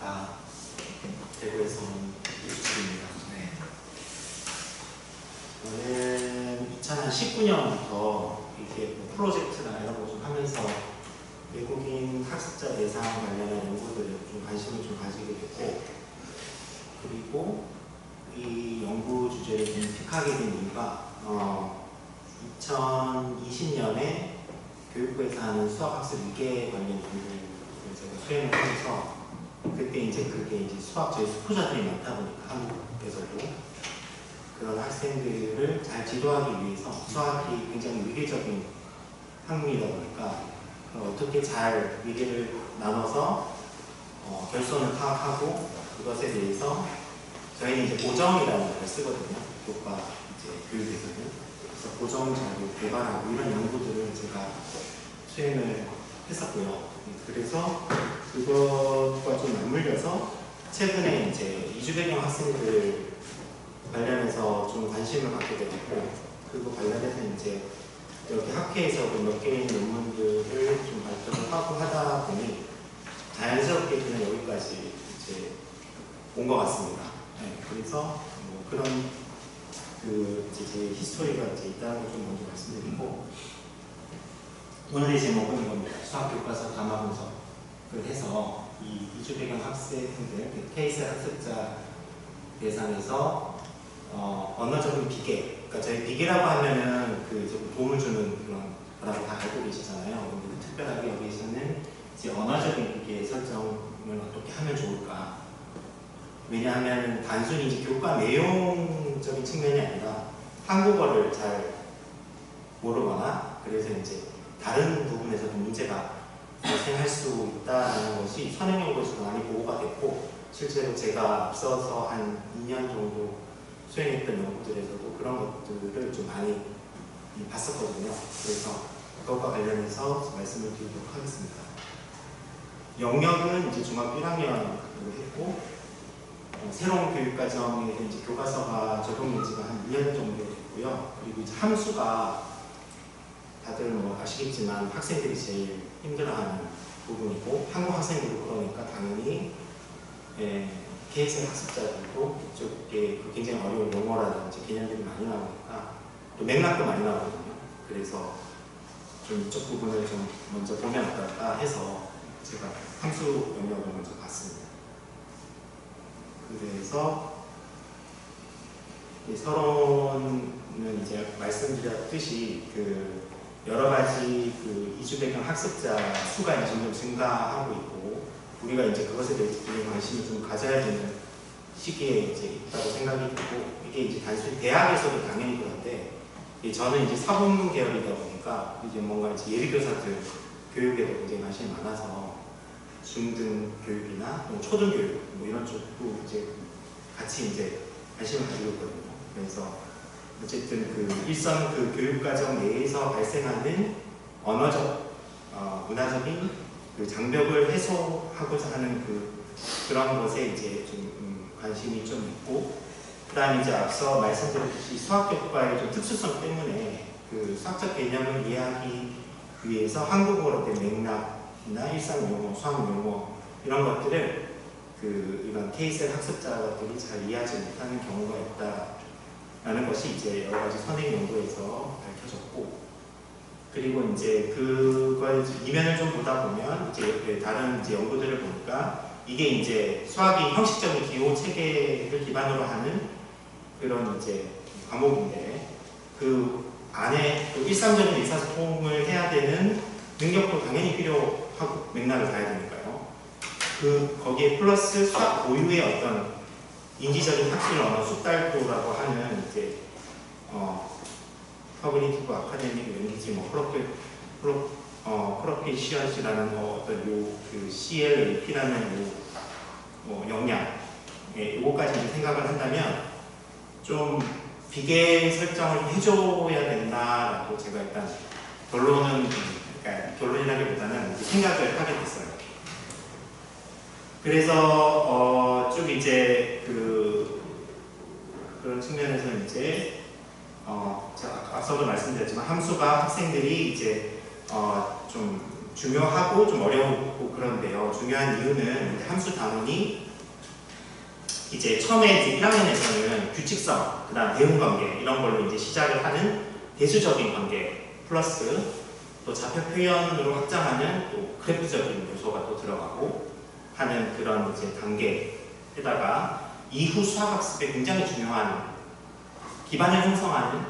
안녕하십니까. 대구에서 온 이수입니다. 저는 2019년부터 이게 프로젝트나 이런 거 좀 하면서 외국인 학습자 대상 관련한 연구들에 좀 관심을 좀 가지게 됐고, 그리고 이 연구 주제를 좀 픽하게 된 이유가 2020년에 교육부에서 하는 수학학습 위계 관련 연구를 제가 수행을 하면서, 그때 이제 그게 이제 수학자의 수포자들이 많다 보니까 한국에서도 그런 학생들을 잘 지도하기 위해서, 수학이 굉장히 위계적인 학문이다 보니까 어떻게 잘 위계를 나눠서 결손을 파악하고 그것에 대해서 저희는 이제 고정이라는 걸 쓰거든요. 교과 이제 교육에서는. 그래서 고정 자료 개발하고 이런 연구들을 제가 수행을 했었고요. 그래서 그것과 좀 맞물려서 최근에 이제 이주 배경 학생들 관련해서 좀 관심을 갖게 되었고, 그거 관련해서 이제 여기 학회에서도 몇 개의 논문들을 좀 발표를 하고 하다 보니 자연스럽게 그냥 여기까지 이제 온 것 같습니다. 네, 그래서 뭐 그런 그 이제 히스토리가 이제 있다는 걸 좀 먼저 말씀드리고, 오늘의 제목은 이겁니다. 수학교과서 담화 분석을 해서 이 이주 배경 학생들, 케이스 학습자 대상에서 언어적인 비계, 그러니까 저희 비계라고 하면은 그 좀 도움을 주는 그런 거라고 다 알고 계시잖아요. 근데 특별하게 여기서는 이제 언어적인 비계 설정을 어떻게 하면 좋을까? 왜냐하면 단순히 이제 교과 내용적인 측면이 아니라 한국어를 잘 모르거나, 그래서 이제 다른 부분에서도 문제가 발생할 수 있다는 것이 선행연구에서 많이 보고가 됐고, 실제로 제가 앞서서 한 2년 정도 수행했던 연구들에서도 그런 것들을 좀 많이 봤었거든요. 그래서 그것과 관련해서 말씀을 드리도록 하겠습니다. 영역은 이제 중학교 1학년으로 했고, 새로운 교육과정에 이제 교과서가 적용된 지가 한 2년 정도 됐고요. 그리고 이제 함수가 다들 뭐 아시겠지만 학생들이 제일 힘들어하는 부분이고, 한국 학생들도 그러니까 당연히 케이스 학습자들도 이쪽에 굉장히 어려운 용어라든지 개념들이 많이 나오니까 또 맥락도 많이 나오거든요. 그래서 좀 이쪽 부분을 좀 먼저 보면 어떨까 해서 제가 함수 영역을 먼저 봤습니다. 그래서 이 서론은 이제 말씀드렸듯이 그 여러 가지 그 이주 배경 학습자 수가 이제 점점 증가하고 있고, 우리가 이제 그것에 대해서 관심을 좀 가져야 되는 시기에 이제 있다고 생각이 들고, 이게 이제 단순히 대학에서도 당연히 그런데, 저는 이제 사범 계열이다 보니까 이제 뭔가 이제 예비교사들 교육에도 굉장히 관심이 많아서 중등 교육이나 초등 교육 뭐 이런 쪽도 이제 같이 이제 관심을 가지고 있거든요. 그래서 어쨌든 그 일선 그 교육과정 내에서 발생하는 언어적, 문화적인 그 장벽을 해소하고자 하는 그런 것에 이제 좀 관심이 좀 있고, 그 다음에 이제 앞서 말씀드렸듯이 수학교과의 좀 특수성 때문에 그 수학적 개념을 이해하기 위해서 한국어로 된 맥락이나 일상 용어, 수학 용어 이런 것들을 이런 케이스 학습자들이 잘 이해하지 못하는 경우가 있다라는 것이 이제 여러 가지 선행 연구에서 밝혀졌고, 그리고 이제 그걸 이면을 좀 보다 보면 이제 다른 이제 연구들을 보니까 이게 이제 수학이 형식적인 기호 체계를 기반으로 하는 그런 이제 과목인데, 그 안에 그 일상적인 의사소통을 해야 되는 능력도 당연히 필요하고 맥락을 가야 되니까요. 거기에 플러스 수학 고유의 어떤 인지적인 학습 언어 숙달도라고 하는 이제 커그니티브 아카데믹 랭귀지 뭐 프로피시언시라는 어떤 그 CLAP라는 역량, 요거까지 이제 생각을 한다면 좀 비계 설정을 해줘야 된다라고 제가 일단 그러니까 결론이라기보다는 생각을 하게 됐어요. 그래서 쭉 이제 그런 측면에서 이제 제가 앞서도 말씀드렸지만 함수가 학생들이 이제 좀 중요하고 좀 어려우고 그런데요. 중요한 이유는 이제 함수 단원이 이제 처음에 이제 1학년에서는 규칙성, 그 다음 대응 관계 이런 걸로 이제 시작을 하는 대수적인 관계 플러스 또 좌표 표현으로 확장하는 또 그래프적인 요소가 또 들어가고 하는 그런 이제 단계에다가 이후 수학학습에 굉장히 중요한 기반을 형성하는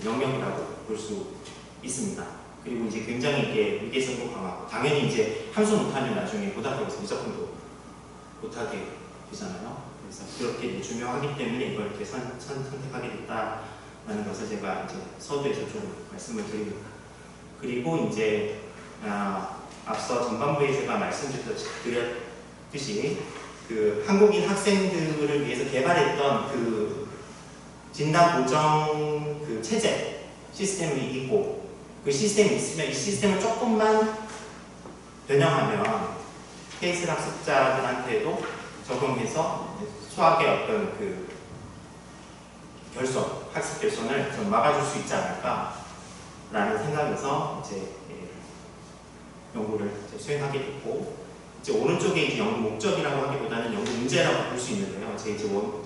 영역이라고 볼 수 있습니다. 그리고 이제 굉장히 이게 위계성도 강하고 당연히 이제 함수 못하면 나중에 고등학교에서 무조건도 못하게 되잖아요. 그래서 그렇게 중요하기 때문에 이걸 이렇게 선택하게 됐다라는 것을 제가 이제 서두에서 좀 말씀을 드립니다. 그리고 이제 앞서 전반부에 제가 말씀드렸듯이 그 한국인 학생들을 위해서 개발했던 그 진단 보정 그 체제 시스템이 있고 그 시스템이 있으면 이 시스템을 조금만 변형하면 케이스 학습자들한테도 적용해서 수학의 어떤 그 결손, 학습 결손을 좀 막아줄 수 있지 않을까라는 생각에서 이제 연구를 이제 수행하게 됐고, 이제 오른쪽에 이제 연구 목적이라고 하기보다는 연구 문제라고 볼 수 있는데요. 제 이제 원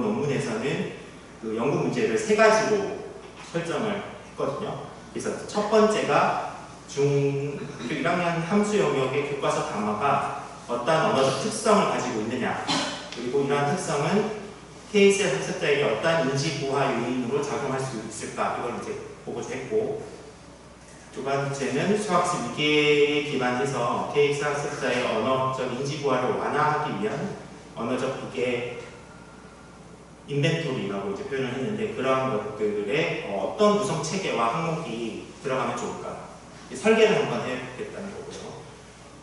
논문에서는 그 연구 문제를 3가지로 설정을 했거든요. 그래서 첫 번째가 중학교 1학년 함수 영역의 교과서 단어가 어떤 언어적 특성을 가지고 있느냐, 그리고 이러한 특성은 케이스 학습자에게 어떤 인지 부화 요인으로 작용할 수 있을까, 이걸 이제 보고자 했고, 두 번째는 수학습 위계에 기반해서 케이스 학습자의 언어적 인지 부화를 완화하기 위한 언어적 위계 인벤토리라고 이제 표현을 했는데, 그런 것들의 어떤 구성 체계와 항목이 들어가면 좋을까, 설계를 한번 해보겠다는 거고요.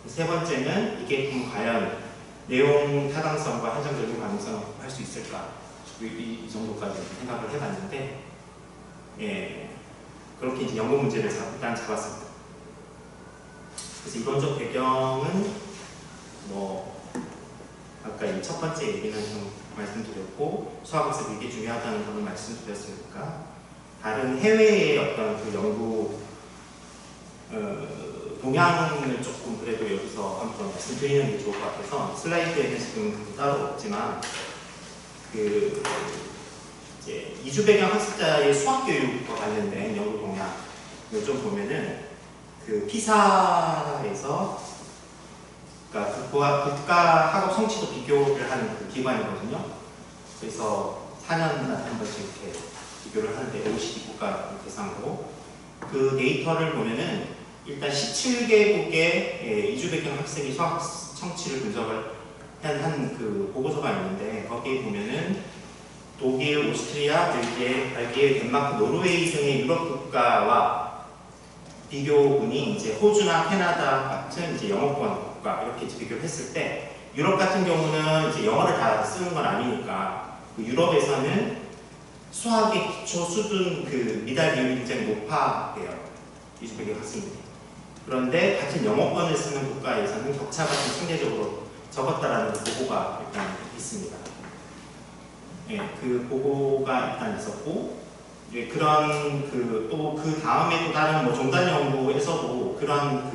세 번째는 이게 과연 내용 타당성과 한정적인 가능성을 할 수 있을까, 이 정도까지 생각을 해봤는데, 예, 그렇게 이제 연구 문제를 일단 잡았습니다. 그래서 이론적 배경은 아까 이 첫 번째 얘기는 좀 말씀드렸고, 수학학습이 이게 중요하다는 것을 말씀드렸으니까 다른 해외의 어떤 그 연구 동향을 조금 그래도 여기서 한번 말씀드리는 게 좋을 것 같아서, 슬라이드에는 지금 따로 없지만 그 이제 이주 배경 학습자의 수학 교육과 관련된 연구 동향을 좀 보면은 그 피사에서 그러니까 국가 학업 성취도 비교를 하는 그 기관이거든요. 그래서 4년마다 한 번씩 이렇게 비교를 하는데 OECD 국가 대상으로 그 데이터를 보면은 일단 17개국의 이주 배경 학생이 수학 성취를 분석을 한 그 보고서가 있는데, 거기에 보면은 독일, 오스트리아, 벨기에, 덴마크, 노르웨이 등의 유럽 국가와 비교군이 이제 호주나 캐나다 같은 이제 영어권 국가 이렇게 비교를 했을 때, 유럽 같은 경우는 이제 영어를 다 쓰는 건 아니니까 그 유럽에서는 수학의 기초 수준 그 미달 비율이 굉장히 높아요. 이주 배경 학생들이. 그런데 같은 영어권을 쓰는 국가에서는 격차가 좀 상대적으로 적었다라는 보고가 일단 있습니다. 예, 그 보고가 일단 있었고, 이제 그런 또 그 다음에 또 다른 종단 연구에서도 그런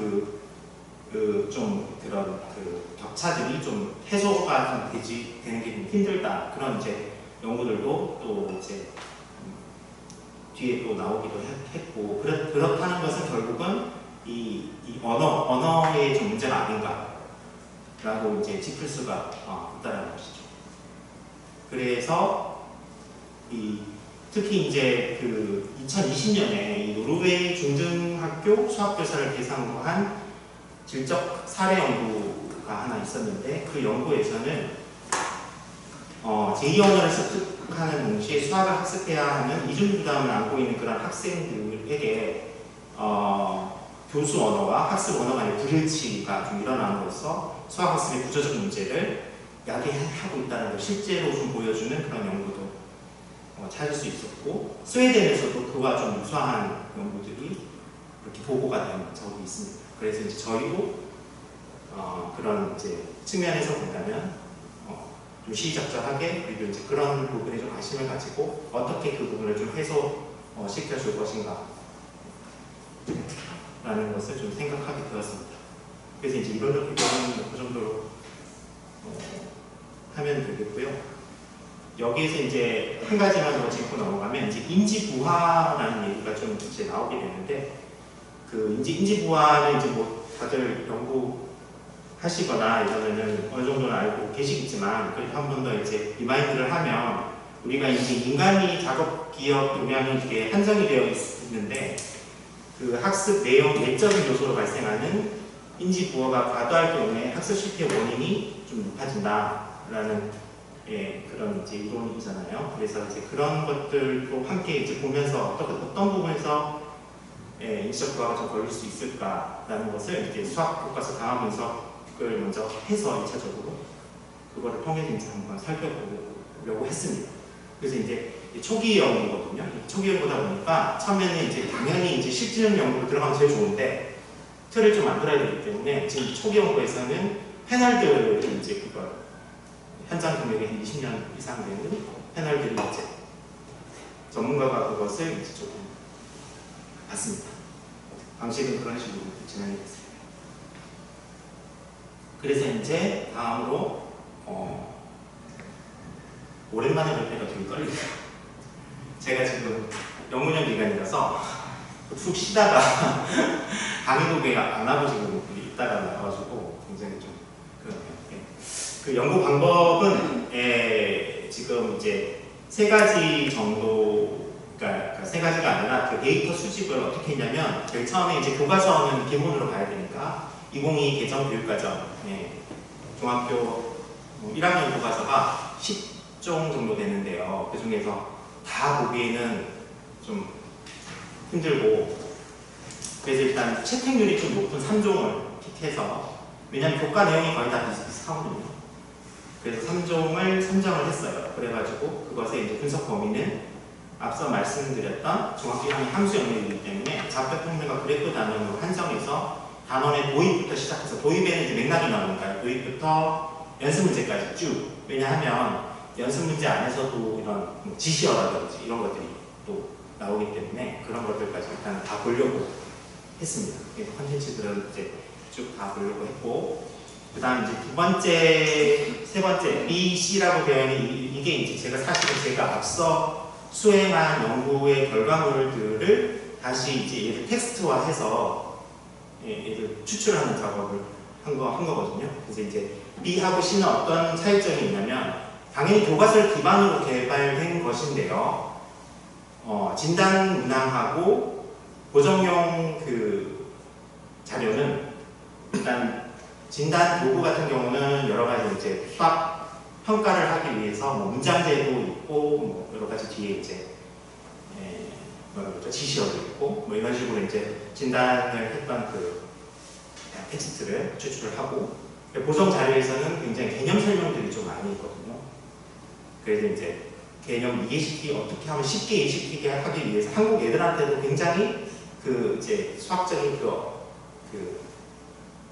좀 그런 그 격차들이 좀 해소가 좀 되는 게 좀 힘들다, 그런 이제 연구들도 또 이제 뒤에 또 나오기도 했고, 그렇다는 것은 결국은 이 언어의 좀 문제가 아닌가라고 이제 짚을 수가 있다는 것이죠. 그래서 특히 이제 그 2020년에 이 노르웨이 중등학교 수학교사를 대상으로 한 질적 사례 연구가 하나 있었는데, 그 연구에서는 제2 언어를 습득하는 동시에 수학을 학습해야 하는 이중 부담을 안고 있는 그런 학생들에게 교수 언어와 학습 언어 간의 불일치가 좀 일어남으로써 수학 학습의 구조적 문제를 야기하고 있다는 걸 실제로 좀 보여주는 그런 연구도 찾을 수 있었고, 스웨덴에서도 그와 좀 유사한 연구들이 이렇게 보고가 된 적이 있습니다. 그래서 이제 저희도 그런 이제 측면에서 본다면 좀 시의적절하게, 그리고 이제 그런 부분에 좀 관심을 가지고 어떻게 그 부분을 좀 해소시켜줄 것인가, 라는 것을 좀 생각하게 되었습니다. 그래서 이제 이론적 비교는 그 정도로 하면 되겠고요. 여기에서 이제 한 가지만 더 짚고 넘어가면 이제 인지부화라는 얘기가 좀 이제 나오게 되는데, 그 인지부화는 이제 뭐 다들 연구하시거나 이러면은 어느 정도는 알고 계시겠지만, 그래도 한 번 더 이제 리마인드를 하면, 우리가 이제 인간이 작업 기억 용량이 이렇게 한정이 되어 있는데, 그 학습 내용 내적인 요소로 발생하는 인지부호가 과도할 경우에 학습 실패 원인이 좀 높아진다라는 그런 이제 이론이잖아요. 그래서 이제 그런 것들도 함께 이제 보면서 어떤 부분에서 인지적 부하가 좀 걸릴 수 있을까라는 것을 이제 수학 교과서 강화 분석을 먼저 해서 1차적으로 그거를 통해서 이제 한번 살펴보려고 했습니다. 그래서 이제 초기 연구거든요. 초기 연구다 보니까 처음에는 이제 당연히 이제 실질적 연구로 들어가면 제일 좋은데 틀을 좀 만들어야 되기 때문에 지금 초기 연구에서는 패널들을 이제 그걸 현장 경력이 한 20년 이상 되는 패널들이 이제 전문가가 그것을 이제 조금 봤습니다. 방식은 그런 식으로 진행이 됐습니다. 그래서 이제 다음으로 오랜만에 볼 때가 되게 떨리네요. 제가 지금 영문형 기간이라서 푹 쉬다가 강의국에 안 와보신 분들이 있다가 나와가지고 굉장히 좀 그러네요. 그 연구 방법은 지금 이제 세 가지 정도, 그러니까 세 가지가 아니라 그 데이터 수집을 어떻게 했냐면, 제일 처음에 이제 교과서는 기본으로 가야 되니까 2022 개정 교육과정 중학교 1학년 교과서가 10종 정도 되는데요. 그 중에서 다 보기에는 좀 힘들고, 그래서 일단 채택률이 좀 높은 3종을 픽해서, 왜냐하면 교과 내용이 거의 다 비슷비슷하거든요. 그래서 3종을 선정을 했어요. 그래가지고 그것의 이제 분석 범위는 앞서 말씀드렸던 중학교 1학년 함수 영역이기 때문에 자표 통계가 그래프 단원으로 한정해서 단원의 도입부터 시작해서, 도입에는 이제 맥락이 나오니까요. 도입부터 연습 문제까지 쭉. 왜냐하면 연습 문제 안에서도 이런 뭐 지시어라든지 이런 것들이 또 나오기 때문에 그런 것들까지 일단 다 보려고 했습니다. 그래서 컨텐츠들을 이제 쭉 다 보려고 했고, 그 다음 이제 두 번째, 세 번째 B, C라고 되어 있는 이게 이제 사실은 제가 앞서 수행한 연구의 결과물들을 다시 이제 얘를 텍스트화해서 얘를 추출하는 작업을 한 거거든요. 그래서 이제 B하고 C는 어떤 차이점이 있냐면, 당연히 교과서를 기반으로 개발된 것인데요. 진단 문항하고 고정용 그 자료는, 일단 진단 도구 같은 경우는 여러 가지 이제 수학 평가를 하기 위해서 뭐 문장제도 있고, 뭐 여러 가지 뒤에 이제 뭐라 그러죠, 지시어도 있고, 뭐 이런 식으로 이제 진단을 했던 그 텍스트를 추출을 하고, 고정 자료에서는 굉장히 개념 설명들이 좀 많이 있거든요. 그래서 이제 개념 이해시키기, 어떻게 하면 쉽게 이해시키게 하기 위해서 한국 애들한테도 굉장히 그 이제 수학적인 그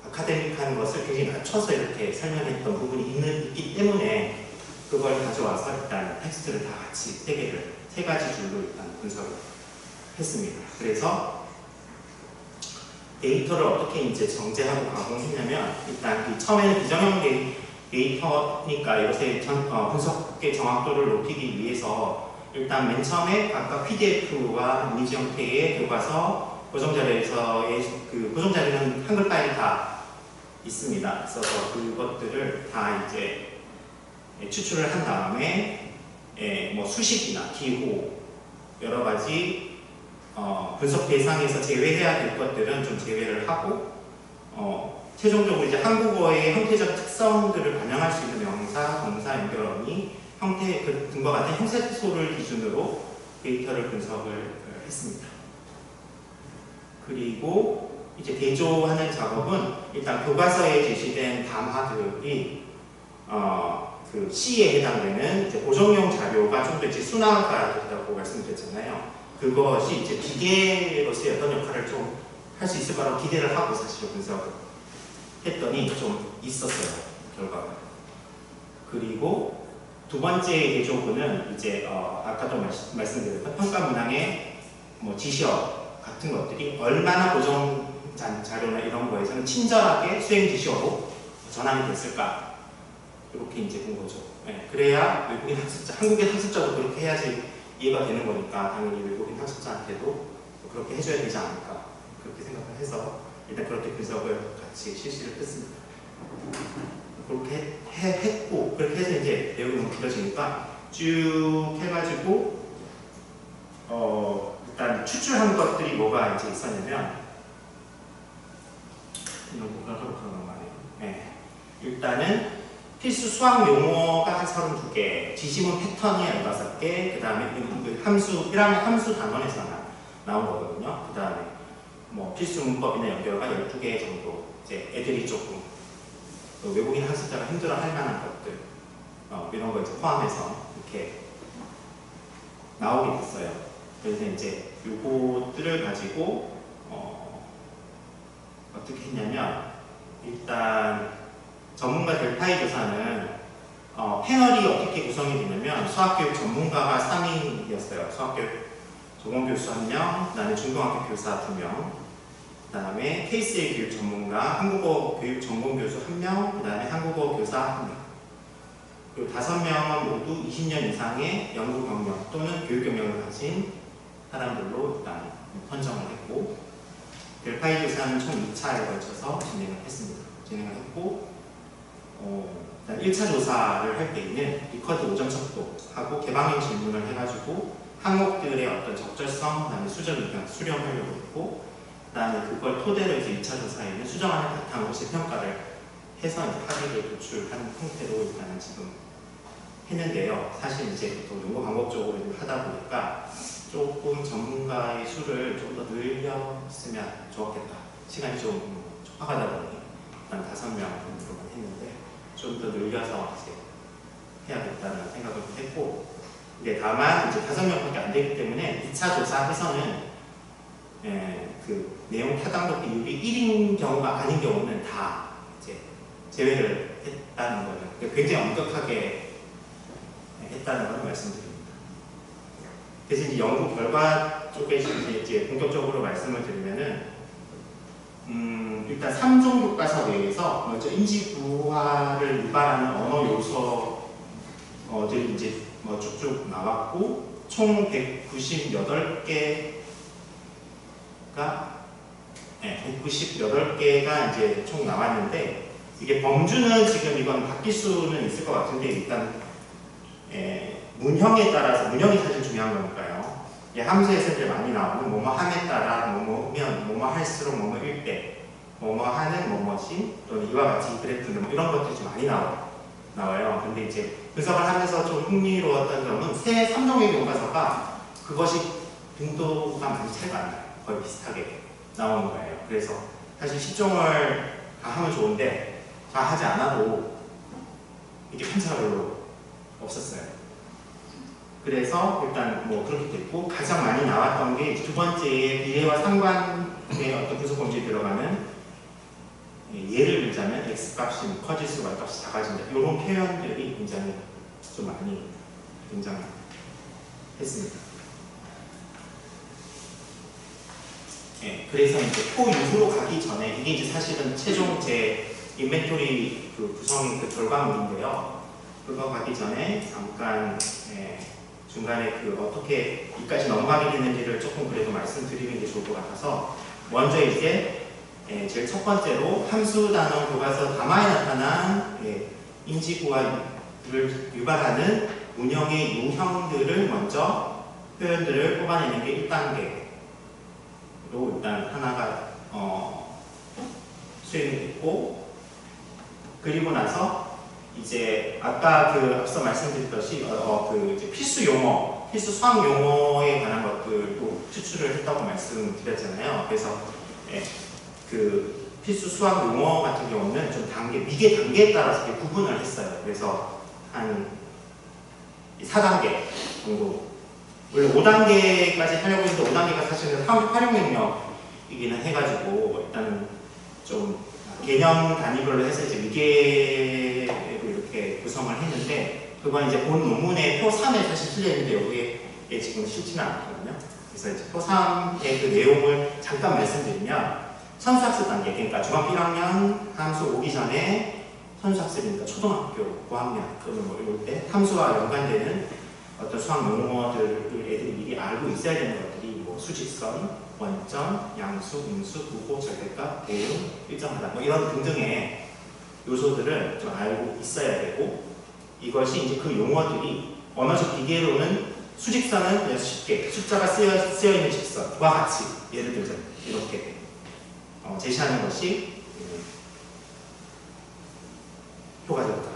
아카데믹한 것을 굉장히 낮춰서 이렇게 설명했던 부분이 있기 때문에 그걸 가져와서 일단 텍스트를 다 같이 세 가지 줄로 일단 분석을 했습니다. 그래서 데이터를 어떻게 이제 정제하고 가공했냐면, 일단 처음에는 비정형 데이터니까 이것의 분석의 정확도를 높이기 위해서 일단 맨 처음에 아까 PDF와 이미지 형태의 교과서 고정자료에서의 그 고정자료는 한글 파일이 다 있습니다. 있어서 그것들을 다 이제 추출을 한 다음에 뭐 수식이나 기호 여러 가지 분석 대상에서 제외해야 될 것들은 좀 제외를 하고, 최종적으로 이제 한국어의 형태적 특성들을 반영할 수 있는 명사, 동사, 연결어미, 형태 등과 같은 형태소를 기준으로 데이터를 분석을 했습니다. 그리고 이제 대조하는 작업은 일단 교과서에 제시된 담화들이 그 C에 해당되는 이제 고정용 자료가 좀 더 이제 순화가 됐다고 말씀드렸잖아요. 그것이 이제 기계로서의 어떤 역할을 좀 할 수 있을 거라고 기대를 하고 사실 분석을 했더니 좀 있었어요, 결과가. 그리고 두 번째 대조군은 이제 아까도 말씀드렸던 평가 문항의 뭐 지시어 같은 것들이 얼마나 고정 자료나 이런 거에서는 친절하게 수행 지시어로 전환이 됐을까? 이렇게 이제 본 거죠. 네, 그래야 외국인 학습자, 한국인 학습자도 그렇게 해야지 이해가 되는 거니까 당연히 외국인 학습자한테도 그렇게 해줘야 되지 않을까 그렇게 생각을 해서 일단 그렇게 분석을 같이 실시를 했습니다. 그렇게 했고 그렇게 해서 이제 내용이 너무 길어지니까 쭉 해가지고 일단 추출한 것들이 뭐가 이제 있었냐면 이런 거가 그런 말이에요. 네. 일단은 필수 수학 용어가 한 32개, 지지문 패턴이 15개, 그 다음에 함수, 1학년 함수 단원에서 나온 거거든요. 그 다음에 뭐 필수 문법이나 연결가 12개 정도, 이제 애들이 조금 외국인 학습자가 힘들어 할 만한 것들, 이런 거 이제 포함해서 이렇게 나오게 됐어요. 그래서 이제 요것들을 가지고, 어떻게 했냐면, 일단, 전문가 델파이 조사는 패널이 어떻게 구성이 되냐면 수학교육 전문가가 3인이었어요. 수학교육 전문교수 1명, 그 다음에 중고등학교 교사 2명, 그 다음에 KCA 교육 전문가, 한국어 교육 전공교수 1명, 그 다음에 한국어 교사 1명. 그리고 5명은 모두 20년 이상의 연구 경력 또는 교육 경력을 가진 사람들로 일단 선정을 했고, 델파이 조사는 총 2차에 걸쳐서 진행을 했고, 일단 1차 조사를 할 때에는 리커드 5점 척도하고 개방형 질문을 해가지고 항목들의 어떤 적절성, 그다음에 수정 의견 수렴하려고 했고, 그다음에 그걸 토대로 이제 2차 조사에는 수정하는 바탕으로 재평가를 해서 이제 합의를 도출하는 형태로 일단은 지금 했는데요. 사실 이제 또 연구 방법적으로 하다 보니까 조금 전문가의 수를 좀 더 늘렸으면 좋았겠다. 시간이 좀 촉박하다 보니 한 5명 정도만 했는데 좀 더 늘려서 이제 해야겠다는 생각을 했고, 근데 다만 이제 5명밖에 안 되기 때문에 2차 조사에서는 그 내용 타당도 비율이 1인 경우가 아닌 경우는 다 이제 제외를 했다는 거는 굉장히 엄격하게 했다는 걸 말씀드립니다. 그래서 이제 연구 결과 쪽에 이제 본격적으로 말씀을 드리면은 일단 3종 교과서 내에서 먼저 인지 구화를 유발하는 언어 요소들이 이제 뭐 쭉쭉 나왔고, 총 198개가 이제 총 나왔는데, 이게 범주는 지금 이건 바뀔 수는 있을 것 같은데, 일단 문형에 따라서, 문형이 사실 중요한 거니까요. 함수에서 이제 많이 나오는 뭐뭐 함에 따라 뭐뭐면 뭐뭐 할수록 뭐뭐일 때, 뭐뭐 하는 뭐뭐시, 또는 이와 같이 그래프는 뭐 이런 것들이 좀 많이 나와요. 근데 이제 분석을 하면서 좀 흥미로웠던 점은 새 3종의 교과서가 그것이 빈도가 많이 차이가 안 나요. 거의 비슷하게 나오는 거예요. 그래서 사실 10종을 다 하면 좋은데 다 하지 않아도 이게 편차가 별로 없었어요. 그래서 일단 뭐 그렇게 됐고, 가장 많이 나왔던 게 두 번째에 비례와 상관의 어떤 분석 범죄에 들어가는, 예를 들자면 x값이 커질수록 y값이 작아진다, 이런 표현들이 굉장히 좀 많이 등장했습니다. 그래서 이제 포 이후로 가기 전에, 이게 이제 사실은 최종 제 인벤토리 그 구성 그 결과물인데요. 그거 가기 전에 잠깐 중간에 그 어떻게 이까지 넘어가게 됐는지를 조금 그래도 말씀드리는 게 좋을 것 같아서, 먼저 이제 제일 첫 번째로 함수 단원 교과서 담화에 나타난 인지구화를 유발하는 문형의 유형들을 먼저 표현들을 뽑아내는 게 1단계로 일단 하나가 수행이 됐고, 그리고 나서 이제 아까 그 앞서 말씀드렸듯이 그 이제 필수 용어, 필수 수학 용어에 관한 것들도 추출을 했다고 말씀드렸잖아요. 그래서 그 필수 수학 용어 같은 경우는 좀 미개 단계에 따라서 이렇게 구분을 했어요. 그래서 한 4단계 정도, 원래 5단계까지 하려고 했는데 5단계가 사실은 활용 능력이기는 해가지고 일단은 좀 개념 단위별로 해서 이제 미개로 이렇게 구성을 했는데, 그건 이제 본 논문의 표 3에 사실 실려있는데 여기에 지금 실지는 않거든요. 그래서 이제 표 3의 그 내용을 잠깐 말씀드리면, 선수학습 단계, 그러니까 중학교 1학년 함수 오기 전에 선수학습이니까 초등학교 고학년 그러면 뭐 이럴 때 함수와 연관되는 어떤 수학 용어들을 애들이 미리 알고 있어야 되는 것들이 뭐 수직선, 원점, 양수, 음수, 부호, 절대값, 대응, 일정하다 뭐 이런 등등의 요소들을 좀 알고 있어야 되고, 이것이 이제 그 용어들이 언어적 비계로는 수직선은 그냥 쉽게 숫자가 쓰여 있는 직선과 같이 예를 들자 이렇게 제시하는 것이 효과적이다.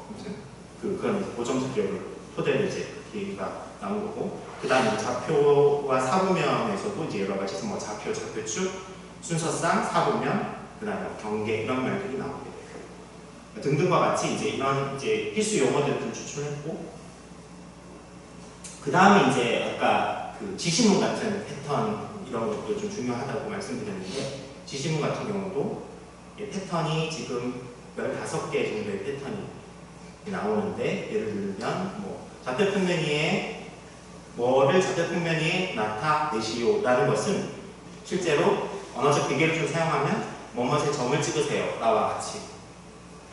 무슨 그런 고정적 기억을 토대로 이제 얘기가 나온 거고, 그 다음에 좌표와 사분면에서도 이제 여러 가지 뭐 좌표, 좌표축, 순서상, 사분면, 그 다음에 경계 이런 말들이 나오게 돼요. 등등과 같이 이제 이런 이제 필수 용어들을 좀 추출했고, 그 다음에 이제 아까 그 지시문 같은 패턴 이런 것도 좀 중요하다고 말씀드렸는데, 지시문 같은 경우도 패턴이 지금 15개 정도의 패턴이 나오는데, 예를 들면 뭐 좌표평면 위에 뭐를 좌표평면 위에 나타내시오 라는 것은 실제로 언어적 비계를 좀 사용하면 뭐뭐에 점을 찍으세요 라와 같이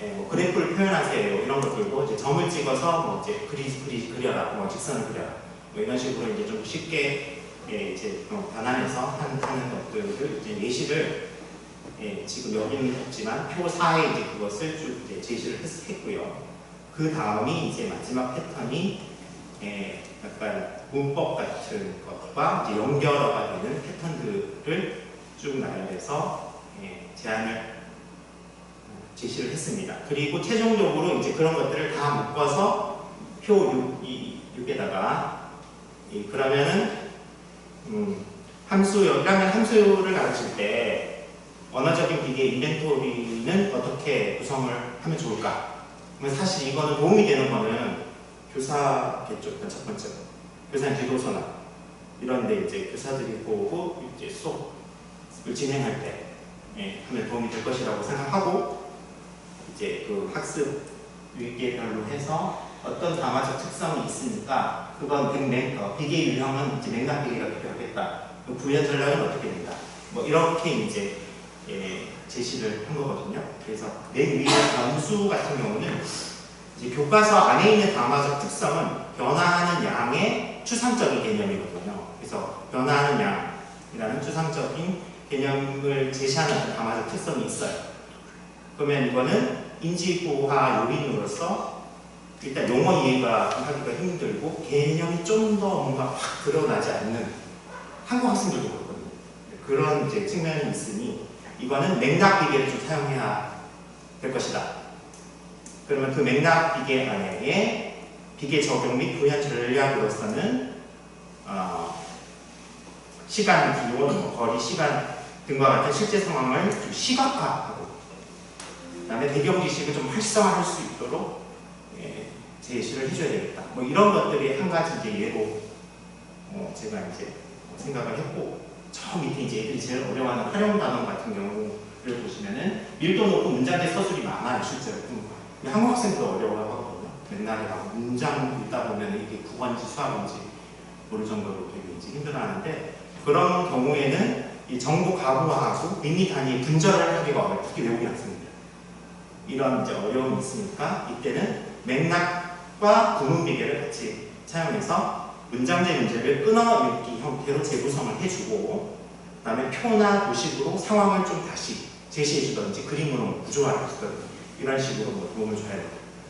뭐 그래프를 표현하세요 이런 것들도 이제 점을 찍어서 뭐 이제 그려라, 뭐 직선을 그려라 뭐 이런 식으로 이제 좀 쉽게 이제 변환해서 하는 것들을 이제 예시를 지금 여기는 없지만 표 4에 이제 그것을 쭉 이제 제시를 했고요. 그 다음이 이제 마지막 패턴이 약간 문법 같은 것과 이제 연결어가 되는 패턴들을 쭉 나열해서 제안을 제시를 했습니다. 그리고 최종적으로 이제 그런 것들을 다 묶어서 표 6에다가 그러면은1학년 함수를 가르칠 때 언어적인 비계 인벤토리는 어떻게 구성을 하면 좋을까? 사실 이거는 도움이 되는 거는 교사겠죠. 일단 첫 번째로 교사는 교도소나 이런데 이제 교사들이 보고 이제 수업을 진행할 때 하면 도움이 될 것이라고 생각하고, 이제 그 학습 위계별로 해서 어떤 담화적 특성이 있으니까 그건 비계 유형은 이제 맥락 비계가 필요하겠다. 구현 전략은 어떻게 된다. 뭐 이렇게 이제 제시를 한 거거든요. 그래서 맨 위에 변수 같은 경우는 이제 교과서 안에 있는 담화적 특성은 변화하는 양의 추상적인 개념이거든요. 그래서 변화하는 양이라는 추상적인 개념을 제시하는 담화적 특성이 있어요. 그러면 이거는 인지구화 요인으로서 일단 용어 이해가 하기가 힘들고 개념이 좀 더 뭔가 확 드러나지 않는 한국 학생들도 그렇거든요. 그런 이제 측면이 있으니 이거는 맥락 비계를 좀 사용해야 될 것이다. 그러면 그 맥락 비계 안에 비계 적용 및 구현 전략으로서는 시간, 기온, 거리, 시간 등과 같은 실제 상황을 좀 시각화하고, 그 다음에 배경 지식을 좀 활성화할 수 있도록 제시를 해줘야 되겠다. 뭐 이런 것들이 한 가지 이제 예로 제가 이제 생각을 했고, 저 밑에 이제 애들이 제일 어려워하는 활용 단원 같은 경우를 보시면은 밀도 높고 문장의 서술이 많아요, 실제로. 한국 학생들도 어려워하거든요. 맨날에 막 문장 읽다 보면 이게 국어인지 수학인지 모를 정도로 되게 이제 힘들어하는데, 그런 경우에는 이 정보 가부하고 밋밋 단위의 분절을 하기가 어려워요. 특히 외국인 학생들. 이런 이제 어려움이 있으니까 이때는 맥락과 구문 비계를 같이 사용해서 문장제 문제를 끊어읽기 형태로 재구성을 해주고, 그 다음에 표나 도식으로 상황을 좀 다시 제시해주든지 그림으로 구조화해주든지 이런 식으로 뭐 도움을 줘야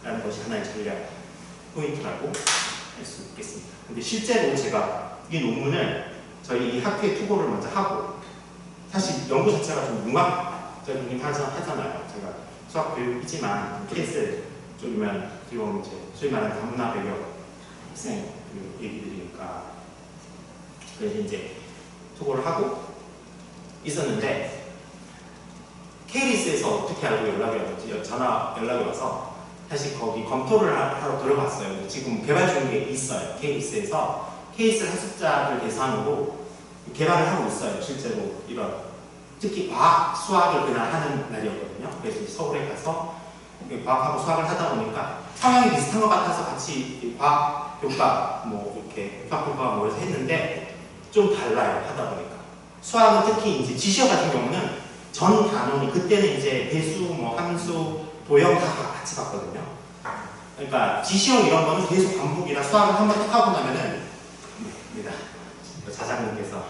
된다는 것이 하나의 전략 포인트라고 할 수 있겠습니다. 근데 실제로 제가 이 논문을 저희 이 학회에 투고를 먼저 하고, 사실 연구 자체가 좀 융합적이긴 하잖아요. 제가 수학 교육이지만 케이스 쪽이면 지금 이제 소위 말하는 다문화 배경 학생 얘기들이니까, 그래서 이제 투고를 하고 있었는데 케이리스에서 어떻게 알고 연락이 왔는지 연락이 와서 다시 거기 검토를 하러 들어갔어요. 지금 개발 중에 있어요. 케이리스에서 케이스 학습자들 대상으로 개발을 하고 있어요. 실제로 이런 특히 과학, 수학을 그날 하는 날이었거든요. 그래서 서울에 가서 과학하고 수학을 하다 보니까 성향이 비슷한 것 같아서 같이 과학 교과 뭐 이렇게 수학 교과 뭐 해서 했는데 좀 달라요. 하다 보니까 수학은 특히 이제 지시어 같은 경우는 전 단원이 그때는 이제 배수, 뭐 함수, 도형 다 같이 봤거든요. 그러니까 지시형 이런 거는 계속 반복이라 수학을 한번 딱 하고 나면은 자장님께서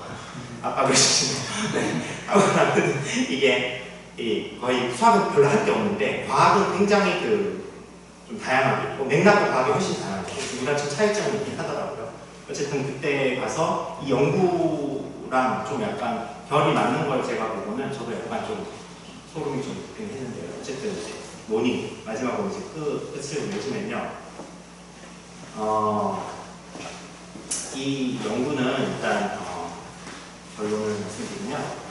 압박을 주시네요. 네. 하고 나면 이게 거의 수학은 별로 할 게 없는데 과학은 굉장히 좀 다양하게 있고 맥락도 과학이 훨씬 다양하고 우리가 좀 차이점이 있긴 하더라고요. 어쨌든 그때 가서 이 연구랑 좀 약간 결이 맞는 걸 제가 보고는 저도 약간 좀 소름이 좀 돋긴 했는데요. 어쨌든 이제 모닝 마지막으로 이제 끝을 맺으면요. 이 연구는 일단 결론을 말씀드리면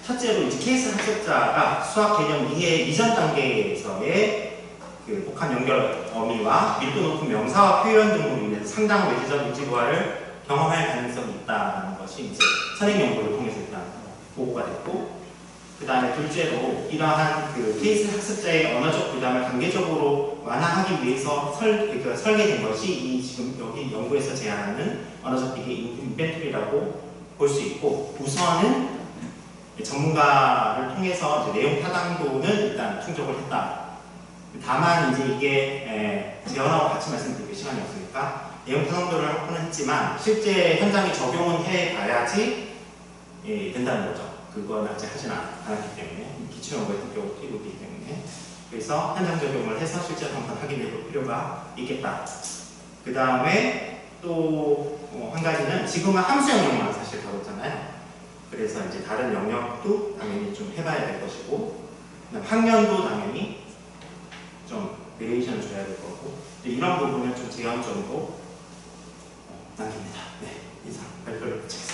첫째로 이제 케이스 학습자가 수학 개념 이해 이전 단계에서의 복합 연결 어미와 밀도 높은 명사와 표현 등으로 인해서 상당한 외지적 인지부활을 경험할 가능성이 있다는 것이 이제 선행 연구를 통해서 일단 보고가 됐고, 그 다음에 둘째로 이러한 케이스 학습자의 언어적 부담을 단계적으로 완화하기 위해서 설계된 것이 지금 여기 연구에서 제안하는 언어적 비계 인벤토리라고 볼 수 있고, 우선은 전문가를 통해서 이제 내용 타당도는 일단 충족을 했다. 다만 이제 이게 재현하고 같이 말씀드릴 시간이 없으니까 내용 타당도를 확보는 했지만 실제 현장에 적용은 해봐야지 된다는 거죠. 그건 아직 하진 않았기 때문에 기초 연구에 특별히 있기 때문에 그래서 현장 적용을 해서 실제 한번 확인해 볼 필요가 있겠다. 그 다음에 또 한 가지는 지금은 함수 영역만 사실 다뤘잖아요. 그래서 이제 다른 영역도 당연히 좀 해봐야 될 것이고, 학년도 당연히 좀 베리에이션을 줘야 될 거고, 이런 부분을 좀 제한적으로 남깁니다. 네, 이상 발표를 마치겠습니다.